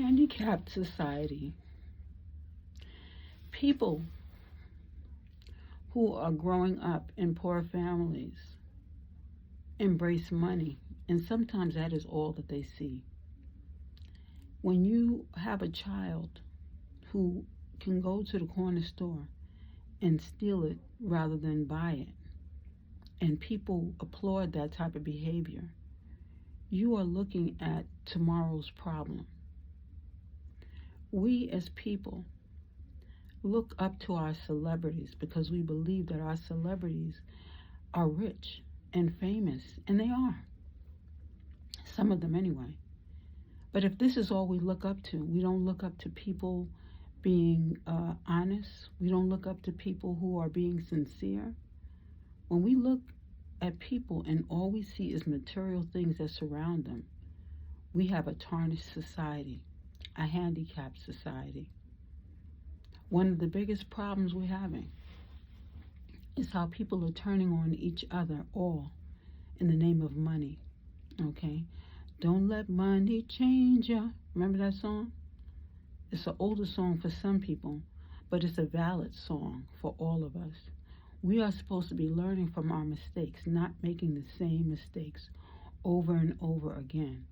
Handicapped Society. People who are growing up in poor families embrace money, and sometimes that is all that they see. When you have a child who can go to the corner store and steal it rather than buy it, and people applaud that type of behavior, you are looking at tomorrow's problem. We as people look up to our celebrities because we believe that our celebrities are rich and famous, and they are. Some of them anyway. But if this is all we look up to, we don't look up to people being honest. We don't look up to people who are being sincere. When we look at people and all we see is material things that surround them, we have a tarnished society, a handicapped society. One of the biggest problems we're having is how people are turning on each other, all in the name of money. Okay? Don't let money change ya. Remember that song? It's an older song for some people, but it's a valid song for all of us. We are supposed to be learning from our mistakes, not making the same mistakes over and over again.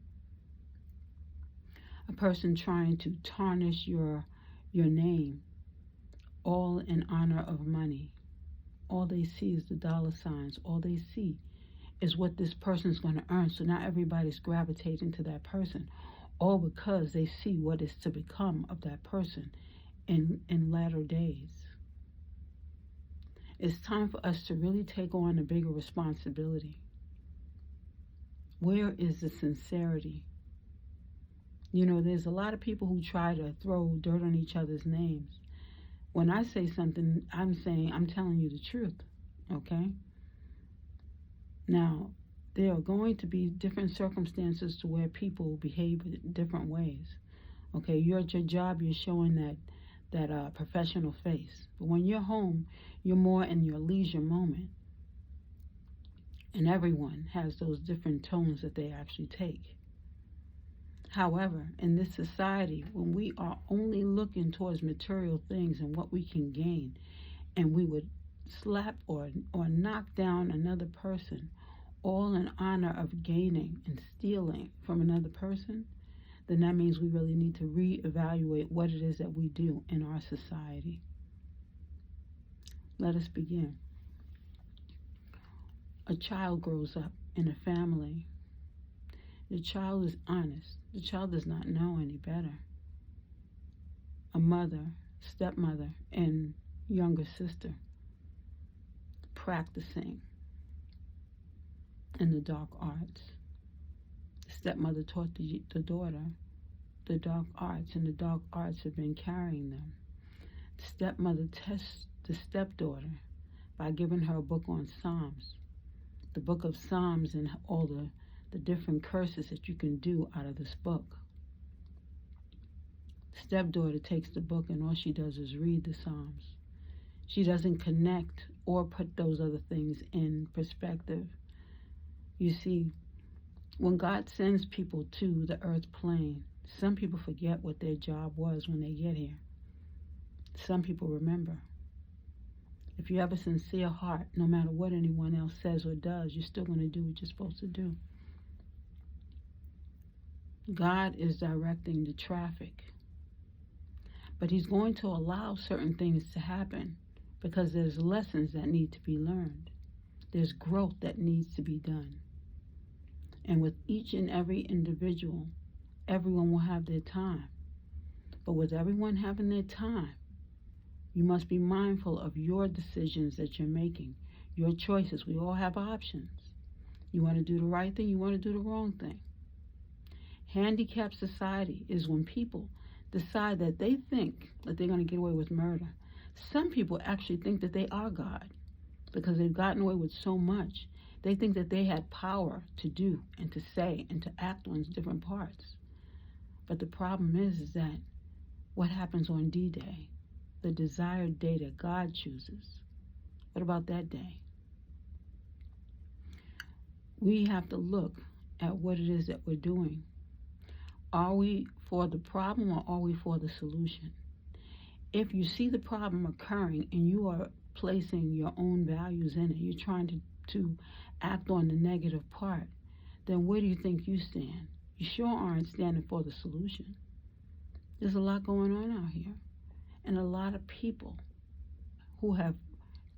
A person trying to tarnish your name, all in honor of money. All they see is the dollar signs. All they see is what this person is going to earn. So now everybody's gravitating to that person, all because they see what is to become of that person in latter days. It's time for us to really take on a bigger responsibility. Where is the sincerity? You know, there's a lot of people who try to throw dirt on each other's names. When I say something, I'm telling you the truth, okay? Now, there are going to be different circumstances to where people behave in different ways. Okay, you're at your job, you're showing that professional face. But when you're home, you're more in your leisure moment. And everyone has those different tones that they actually take. However, in this society, when we are only looking towards material things and what we can gain, and we would slap or knock down another person, all in honor of gaining and stealing from another person, then that means we really need to reevaluate what it is that we do in our society. Let us begin. A child grows up in a family. The child is honest. The child does not know any better. A mother, stepmother, and younger sister practicing in the dark arts. The stepmother taught the daughter the dark arts, and the dark arts have been carrying them. The stepmother tests the stepdaughter by giving her a book on Psalms. The book of Psalms and all the different curses that you can do out of this book. The stepdaughter takes the book and all she does is read the Psalms. She doesn't connect or put those other things in perspective. You see, when God sends people to the earth plane, some people forget what their job was when they get here. Some people remember. If you have a sincere heart, no matter what anyone else says or does, you're still going to do what you're supposed to do. God is directing the traffic. But he's going to allow certain things to happen because there's lessons that need to be learned. There's growth that needs to be done. And with each and every individual, everyone will have their time. But with everyone having their time, you must be mindful of your decisions that you're making, your choices. We all have options. You want to do the right thing, you want to do the wrong thing. Handicapped society is when people decide that they think that they're going to get away with murder. Some people actually think that they are God because they've gotten away with so much. They think that they had power to do and to say and to act on different parts. But the problem is that what happens on D-Day, the desired day that God chooses, what about that day? We have to look at what it is that we're doing. Are we for the problem or are we for the solution? If you see the problem occurring and you are placing your own values in it, you're trying to act on the negative part, then where do you think you stand? You sure aren't standing for the solution. There's a lot going on out here, and a lot of people who have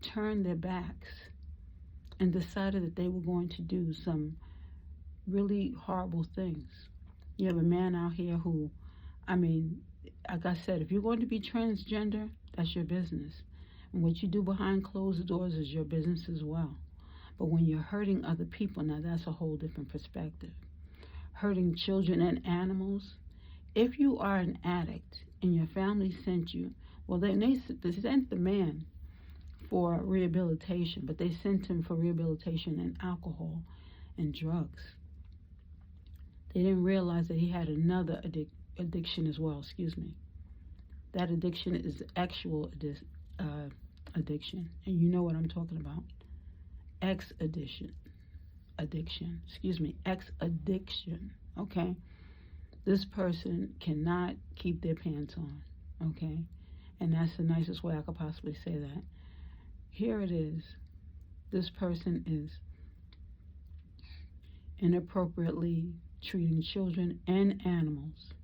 turned their backs and decided that they were going to do some really horrible things. You have a man out here who, I mean, like I said, if you're going to be transgender, that's your business. And what you do behind closed doors is your business as well. But when you're hurting other people, now that's a whole different perspective. Hurting children and animals. If you are an addict and your family sent you, well, they sent the man for rehabilitation, but they sent him for rehabilitation in alcohol and drugs. They didn't realize that he had another addiction as well. That addiction is actual addiction, and you know what I'm talking about. Ex-addiction. Okay? This person cannot keep their pants on, okay? And that's the nicest way I could possibly say that. Here it is. This person is inappropriately treating children and animals.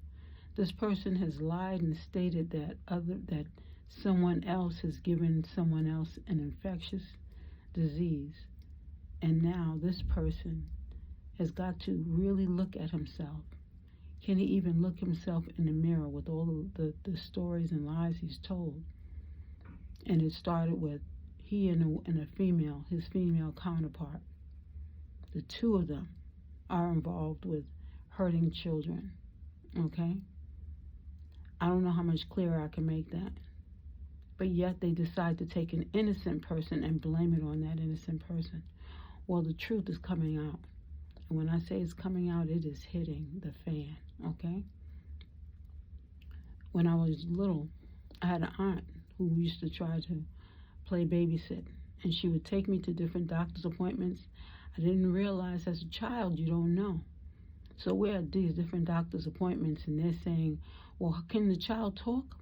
This person has lied and stated that someone else has given someone else an infectious disease. And now this person has got to really look at himself. Can he even look himself in the mirror with all the stories and lies he's told? And it started with he and a female, his female counterpart. The two of them are involved with hurting children, okay? I don't know how much clearer I can make that. But yet they decide to take an innocent person and blame it on that innocent person. Well, the truth is coming out. And when I say it's coming out, it is hitting the fan, okay? When I was little, I had an aunt who used to try to play babysit, and she would take me to different doctor's appointments. I didn't realize as a child you don't know. So we're at these different doctor's appointments, and they're saying, well, can the child talk?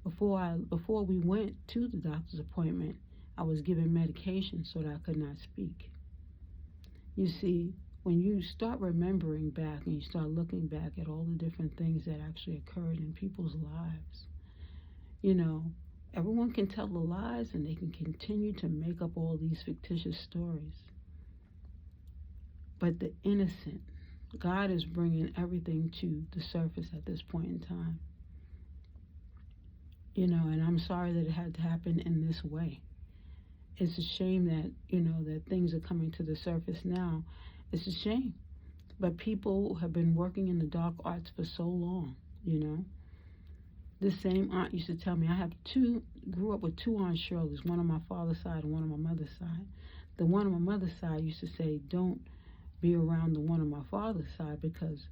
Before we went to the doctor's appointment, I was given medication so that I could not speak. You see, when you start remembering back and you start looking back at all the different things that actually occurred in people's lives, you know, everyone can tell the lies and they can continue to make up all these fictitious stories. But the innocent, God is bringing everything to the surface at this point in time. You know, and I'm sorry that it had to happen in this way. It's a shame that, you know, that things are coming to the surface now. It's a shame. But people have been working in the dark arts for so long, you know. This same aunt used to tell me, grew up with two Aunt Shirleys, one on my father's side and one on my mother's side. The one on my mother's side used to say, don't be around the one on my father's side, because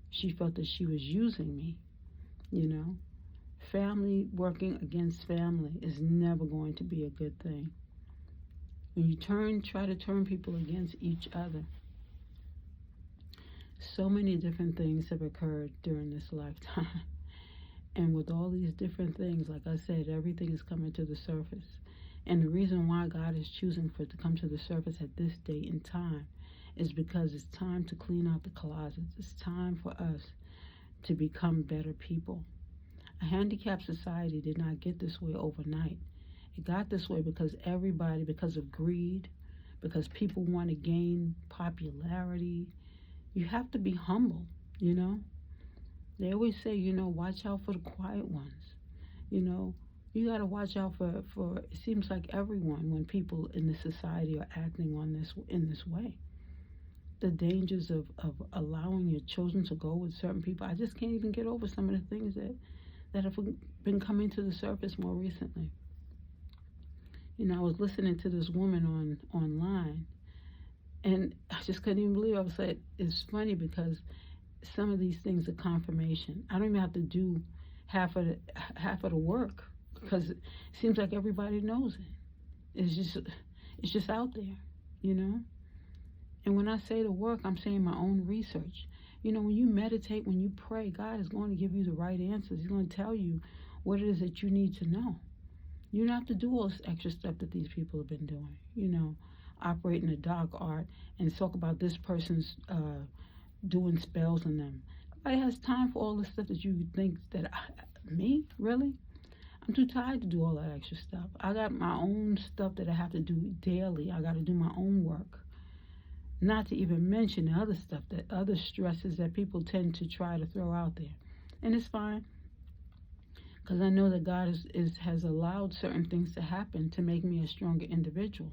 she felt that she was using me, you know. Family working against family is never going to be a good thing. When you try to turn people against each other, so many different things have occurred during this lifetime. And with all these different things, like I said, everything is coming to the surface. And the reason why God is choosing for it to come to the surface at this date and time is because it's time to clean out the closets. It's time for us to become better people. A handicapped society did not get this way overnight. It got this way because of greed, because people want to gain popularity. You have to be humble, you know. They always say, you know, watch out for the quiet ones. You know, you got to watch out for it seems like everyone when people in the society are acting in this way. The dangers of allowing your children to go with certain people. I just can't even get over some of the things that have been coming to the surface more recently. You know, I was listening to this woman online, and I just couldn't even believe it. I was like, it's funny because some of these things are confirmation. I don't even have to do half of the work because it seems like everybody knows it. It's just out there, you know. And when I say the work, I'm saying my own research, When you meditate, when you pray, God is going to give you the right answers. He's going to tell you what it is that you need to know. You don't have to do all this extra stuff that these people have been doing. Operate in the dark art and talk about this person's doing spells on them. Nobody has time for all the stuff that you think that me, really? I'm too tired to do all that extra stuff. I got my own stuff that I have to do daily. I got to do my own work. Not to even mention the other stuff, that other stresses that people tend to try to throw out there. And it's fine, because I know that God has allowed certain things to happen to make me a stronger individual.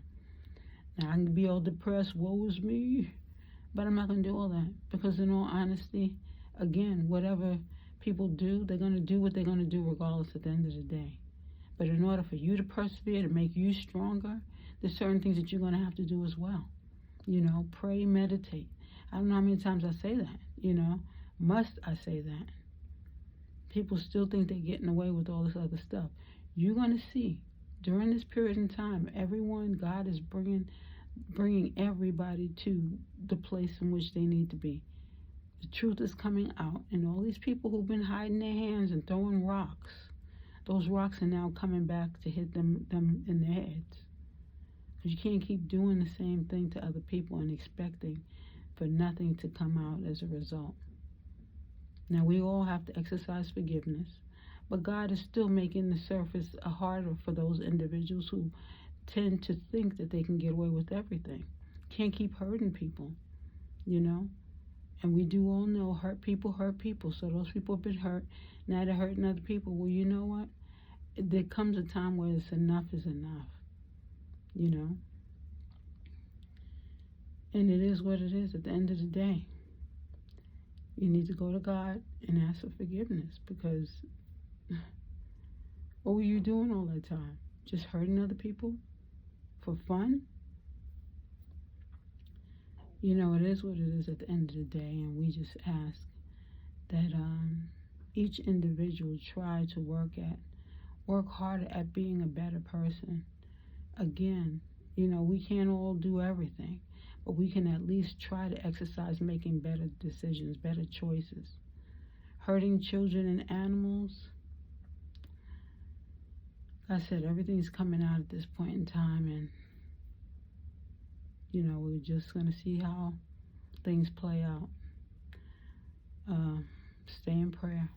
Now, I can be all depressed, woe is me, but I'm not going to do all that, because in all honesty, again, whatever people do, they're going to do what they're going to do regardless at the end of the day. But in order for you to persevere, to make you stronger, there's certain things that you're going to have to do as well. Pray, meditate. I don't know how many times I say that, Must I say that? People still think they're getting away with all this other stuff. You're going to see, during this period in time, God is bringing everybody to the place in which they need to be. The truth is coming out, and all these people who've been hiding their hands and throwing rocks, those rocks are now coming back to hit them in their heads. Because you can't keep doing the same thing to other people and expecting for nothing to come out as a result. Now, we all have to exercise forgiveness, but God is still making the surface harder for those individuals who tend to think that they can get away with everything. Can't keep hurting people, And we do all know hurt people. So those people have been hurt. Now they're hurting other people. Well, you know what? There comes a time where it's enough is enough, And it is what it is at the end of the day. You need to go to God and ask for forgiveness, because what were you doing all that time? Just hurting other people for fun? It is what it is at the end of the day, and we just ask that each individual try to work harder at being a better person. Again, we can't all do everything, but we can at least try to exercise making better decisions, better choices. Hurting children and animals, like I said, everything's coming out at this point in time, and we're just going to see how things play out. Stay in prayer.